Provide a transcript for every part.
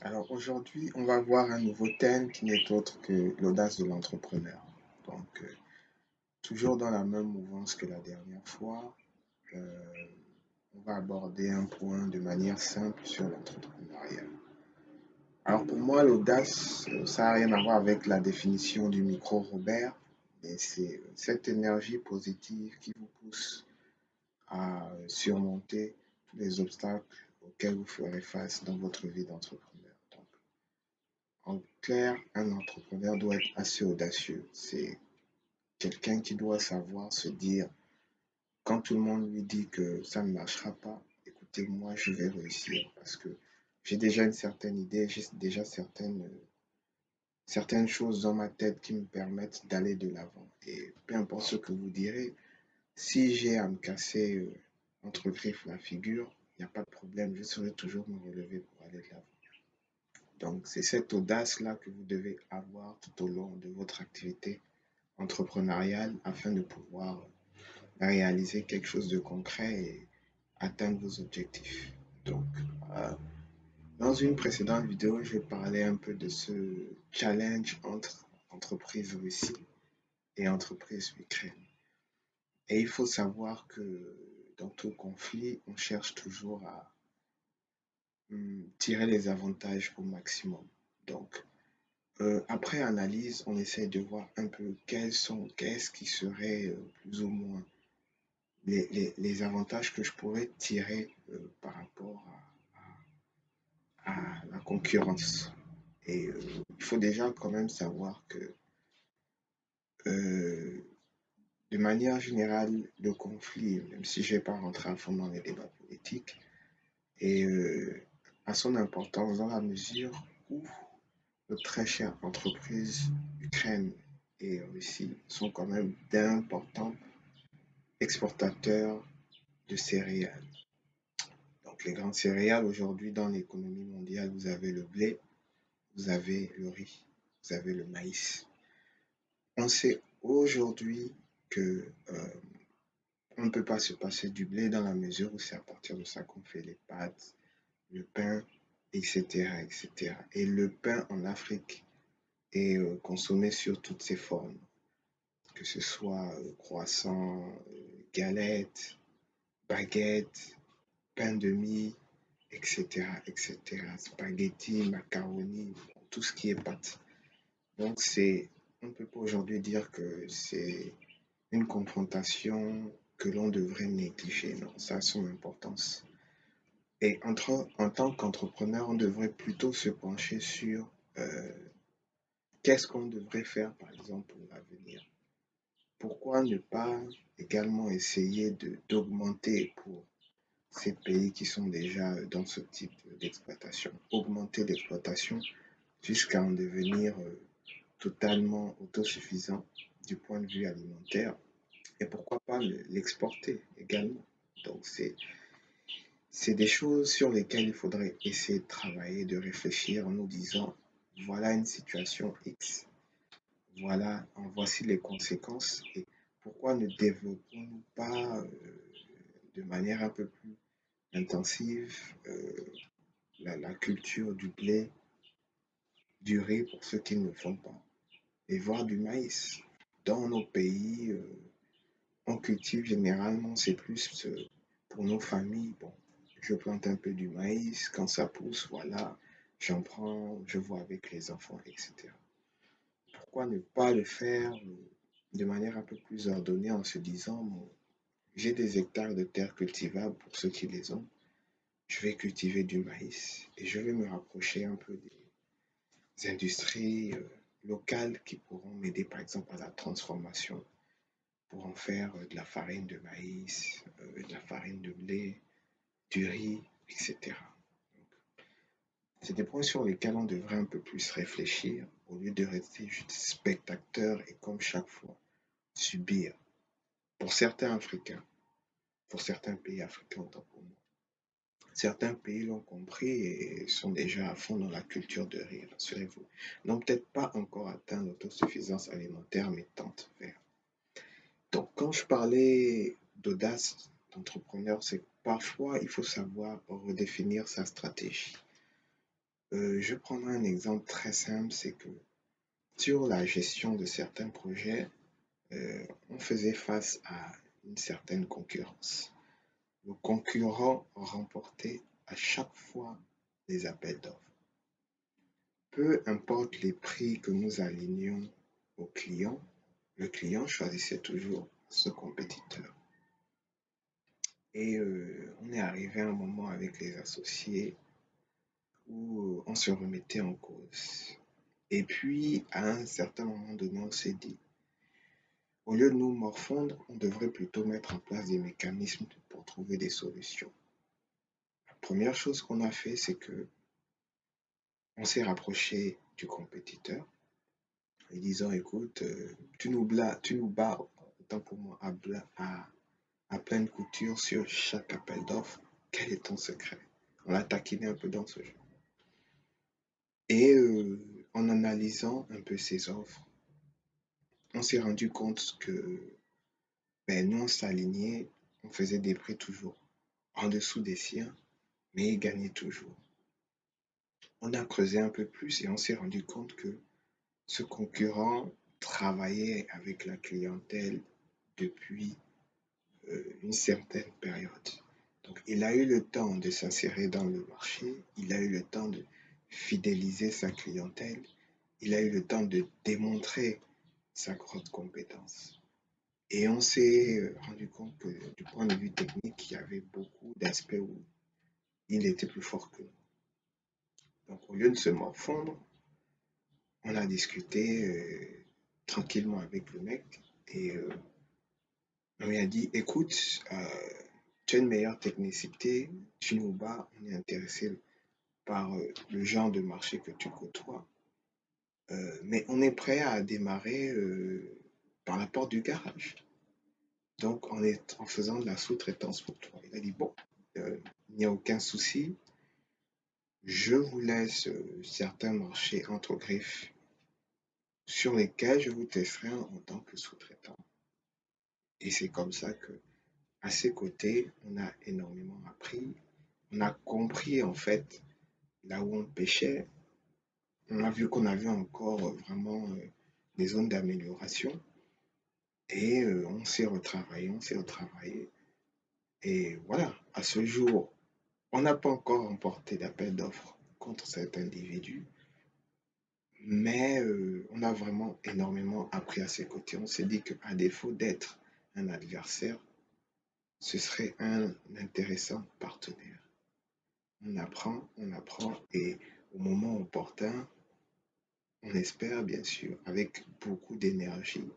Alors aujourd'hui, on va voir un nouveau thème qui n'est autre que l'audace de l'entrepreneur. Donc, toujours dans la même mouvance que la dernière fois, euh, on va aborder un point de manière simple sur l'entrepreneuriat. Alors pour moi, l'audace, ça n'a rien à voir avec la définition du micro-Robert, mais c'est cette énergie positive qui vous pousse à surmonter tous les obstacles auxquels vous ferez face dans votre vie d'entrepreneur. Donc, en clair, un entrepreneur doit être assez audacieux. C'est quelqu'un qui doit savoir se dire, quand tout le monde lui dit que ça ne marchera pas, écoutez, moi, je vais réussir parce que j'ai déjà une certaine idée, j'ai déjà certaines choses dans ma tête qui me permettent d'aller de l'avant. Et peu importe ce que vous direz, si j'ai à me casser entre griffes la figure, il n'y a pas de problème, je saurai toujours me relever pour aller de l'avant. Donc, c'est cette audace-là que vous devez avoir tout au long de votre activité entrepreneuriale afin de pouvoir réaliser quelque chose de concret et atteindre vos objectifs. Donc, euh, dans une précédente vidéo, je parlais un peu de ce challenge entre entreprise Russie et entreprise Ukraine. Et il faut savoir que dans tout conflit, on cherche toujours à tirer les avantages au maximum. Donc, après analyse, on essaie de voir un peu qu'est-ce qui serait plus ou moins les avantages que je pourrais tirer par rapport à la concurrence. Et il faut déjà quand même savoir que euh, de manière générale, le conflit, même si je ne vais pas rentrer à fond dans les débats politiques, est à son importance dans la mesure où nos très chères entreprises Ukraine et Russie sont quand même d'importants exportateurs de céréales. Donc les grandes céréales aujourd'hui dans l'économie mondiale, vous avez le blé, vous avez le riz, vous avez le maïs. On sait aujourd'hui que on ne peut pas se passer du blé dans la mesure où c'est à partir de ça qu'on fait les pâtes, le pain, etc., etc. Et le pain en Afrique est consommé sur toutes ses formes, que ce soit croissant, galette, baguette, pain de mie, etc., etc. Spaghetti, macaroni, tout ce qui est pâte. Donc, on ne peut pas aujourd'hui dire que c'est une confrontation que l'on devrait négliger. Non, ça a son importance. Et en tant qu'entrepreneur, on devrait plutôt se pencher sur euh, qu'est-ce qu'on devrait faire, par exemple, pour l'avenir. Pourquoi ne pas également essayer d'augmenter pour ces pays qui sont déjà dans ce type d'exploitation, augmenter l'exploitation jusqu'à en devenir totalement autosuffisant du point de vue alimentaire et pourquoi pas l'exporter également. Donc c'est des choses sur lesquelles il faudrait essayer de travailler, de réfléchir en nous disant voilà une situation X, voilà, voici les conséquences et pourquoi ne développons-nous pas de manière un peu plus intensive la culture du blé, du riz pour ceux qui ne le font pas, et voire du maïs. Dans nos pays, on cultive généralement, c'est plus pour nos familles. Bon, je plante un peu du maïs, quand ça pousse, voilà, j'en prends, je vois avec les enfants, etc. Pourquoi ne pas le faire de manière un peu plus ordonnée en se disant, bon, j'ai des hectares de terres cultivables pour ceux qui les ont, je vais cultiver du maïs et je vais me rapprocher un peu des industries locales qui pourront m'aider par exemple à la transformation pour en faire de la farine de maïs, de la farine de blé, du riz, etc. Donc, c'est des points sur lesquels on devrait un peu plus réfléchir au lieu de rester juste spectateur et comme chaque fois subir. Pour certains Africains, pour certains pays africains, autant pour moi. Certains pays l'ont compris et sont déjà à fond dans la culture de rire, rassurez-vous. N'ont peut-être pas encore atteint l'autosuffisance alimentaire, mais tentent vers. Donc, quand je parlais d'audace d'entrepreneur, c'est que parfois il faut savoir redéfinir sa stratégie. Je prendrai un exemple très simple, c'est que sur la gestion de certains projets, on faisait face à une certaine concurrence. Le concurrent remportait à chaque fois les appels d'offres. Peu importe les prix que nous alignions au client, le client choisissait toujours ce compétiteur. Et on est arrivé à un moment avec les associés où on se remettait en cause. Et puis, à un certain moment donné, on s'est dit, au lieu de nous morfondre, on devrait plutôt mettre en place des mécanismes pour trouver des solutions. La première chose qu'on a fait, c'est que on s'est rapproché du compétiteur en lui disant, écoute, tu nous bats, autant pour moi, à pleine couture sur chaque appel d'offres. Quel est ton secret? On l'a taquiné un peu dans ce jeu. Et en analysant un peu ses offres, on s'est rendu compte que nous, on s'alignait, on faisait des prix toujours en dessous des siens, mais il gagnait toujours. On a creusé un peu plus et on s'est rendu compte que ce concurrent travaillait avec la clientèle depuis une certaine période. Donc, il a eu le temps de s'insérer dans le marché, il a eu le temps de fidéliser sa clientèle, il a eu le temps de démontrer sa grande compétence. Et on s'est rendu compte que du point de vue technique, il y avait beaucoup d'aspects où il était plus fort que nous. Donc, au lieu de se morfondre, on a discuté tranquillement avec le mec et on lui a dit, écoute, tu as une meilleure technicité, tu nous bats, on est intéressé par le genre de marché que tu côtoies, mais on est prêt à démarrer par la porte du garage. Donc, en faisant de la sous-traitance pour toi. Il a dit, bon, il n'y a aucun souci, je vous laisse certains marchés entre griffes sur lesquels je vous testerai en tant que sous-traitant. Et c'est comme ça que, à ses côtés, on a énormément appris. On a compris en fait là où on pêchait. On a vu qu'on avait encore vraiment des zones d'amélioration. Et on s'est retravaillé, on s'est retravaillé. Et voilà, à ce jour, on n'a pas encore remporté d'appel d'offres contre cet individu, mais on a vraiment énormément appris à ses côtés. On s'est dit qu'à défaut d'être un adversaire, ce serait un intéressant partenaire. On apprend, et au moment opportun, on espère bien sûr, avec beaucoup d'énergie,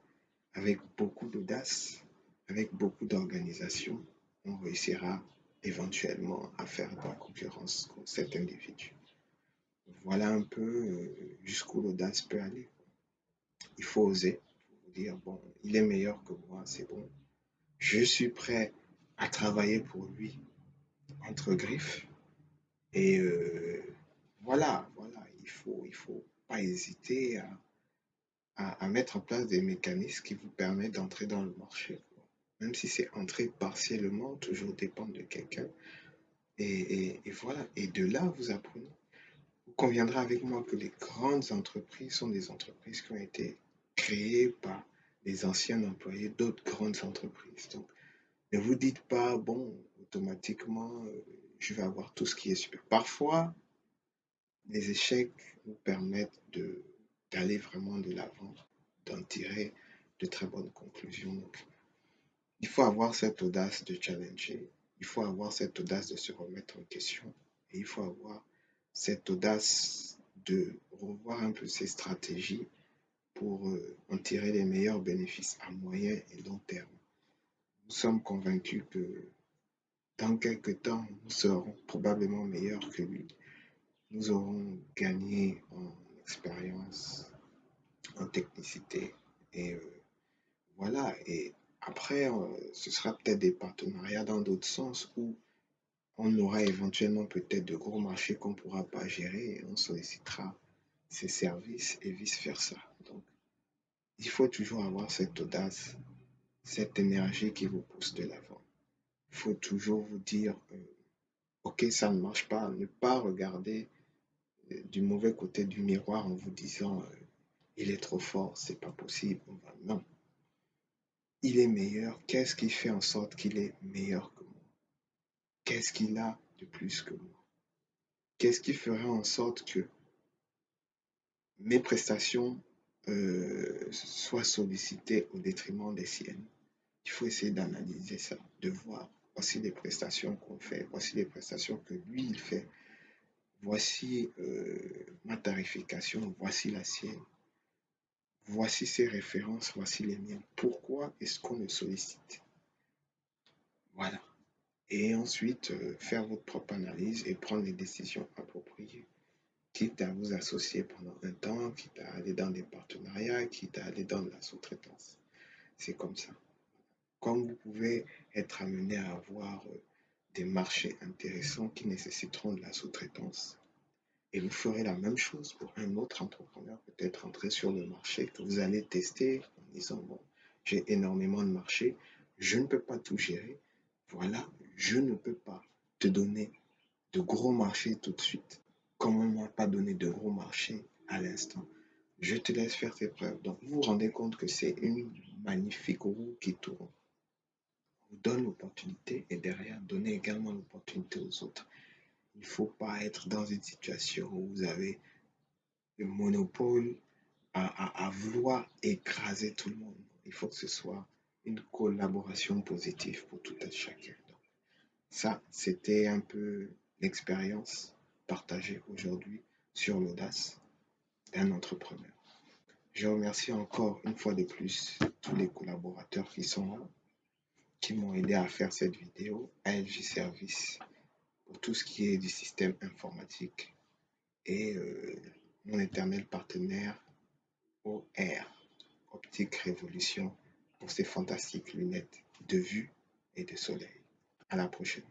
avec beaucoup d'audace, avec beaucoup d'organisation, on réussira éventuellement à faire de la concurrence contre cet individu. Voilà un peu jusqu'où l'audace peut aller. Il faut oser, il faut dire, bon, il est meilleur que moi, c'est bon. Je suis prêt à travailler pour lui entre griffes. Et voilà, il faut pas hésiter à mettre en place des mécanismes qui vous permettent d'entrer dans le marché. Même si c'est entrer partiellement, toujours dépendre de quelqu'un. Et voilà, et de là, vous apprenez. Vous conviendrez avec moi que les grandes entreprises sont des entreprises qui ont été créées par les anciens employés d'autres grandes entreprises. Donc, ne vous dites pas, bon, automatiquement, je vais avoir tout ce qui est super. Parfois, les échecs nous permettent d'aller vraiment de l'avant, d'en tirer de très bonnes conclusions. Donc, il faut avoir cette audace de challenger, il faut avoir cette audace de se remettre en question et il faut avoir cette audace de revoir un peu ses stratégies pour en tirer les meilleurs bénéfices à moyen et long terme. Nous sommes convaincus que dans quelques temps, nous serons probablement meilleurs que lui. Nous aurons gagné en expérience, en technicité et voilà. Et après, ce sera peut-être des partenariats dans d'autres sens où on aura éventuellement peut-être de gros marchés qu'on ne pourra pas gérer et on sollicitera ses services et vice-versa. Donc, il faut toujours avoir cette audace, cette énergie qui vous pousse de l'avant. Il faut toujours vous dire, OK, ça ne marche pas, ne pas regarder du mauvais côté du miroir en vous disant il est trop fort, c'est pas possible. Non, il est meilleur. Qu'est-ce qui fait en sorte qu'il est meilleur que moi? Qu'est-ce qu'il a de plus que moi? Qu'est-ce qui ferait en sorte que mes prestations soient sollicitées au détriment des siennes? Il faut essayer d'analyser ça, de voir. Voici les prestations qu'on fait, voici les prestations que lui, il fait. Voici ma tarification, voici la sienne. Voici ses références, voici les miennes. Pourquoi est-ce qu'on le sollicite? Voilà. Et ensuite, faire votre propre analyse et prendre les décisions appropriées. Quitte à vous associer pendant un temps, quitte à aller dans des partenariats, quitte à aller dans de la sous-traitance. C'est comme ça. Comme vous pouvez être amené à avoir des marchés intéressants qui nécessiteront de la sous-traitance, et vous ferez la même chose pour un autre entrepreneur, peut-être entrer sur le marché que vous allez tester en disant, bon, j'ai énormément de marchés, je ne peux pas tout gérer. Voilà, je ne peux pas te donner de gros marchés tout de suite. Comme on ne m'a pas donné de gros marchés à l'instant, je te laisse faire tes preuves. Donc, vous vous rendez compte que c'est une magnifique roue qui tourne. On vous donne l'opportunité et derrière, donner également l'opportunité aux autres. Il ne faut pas être dans une situation où vous avez le monopole à vouloir écraser tout le monde. Il faut que ce soit une collaboration positive pour tout un chacun. Donc, ça, c'était un peu l'expérience partagée aujourd'hui sur l'audace d'un entrepreneur. Je remercie encore une fois de plus tous les collaborateurs qui sont là, qui m'ont aidé à faire cette vidéo, ALJ Service, pour tout ce qui est du système informatique et mon éternel partenaire OR, Optique Révolution, pour ces fantastiques lunettes de vue et de soleil. À la prochaine.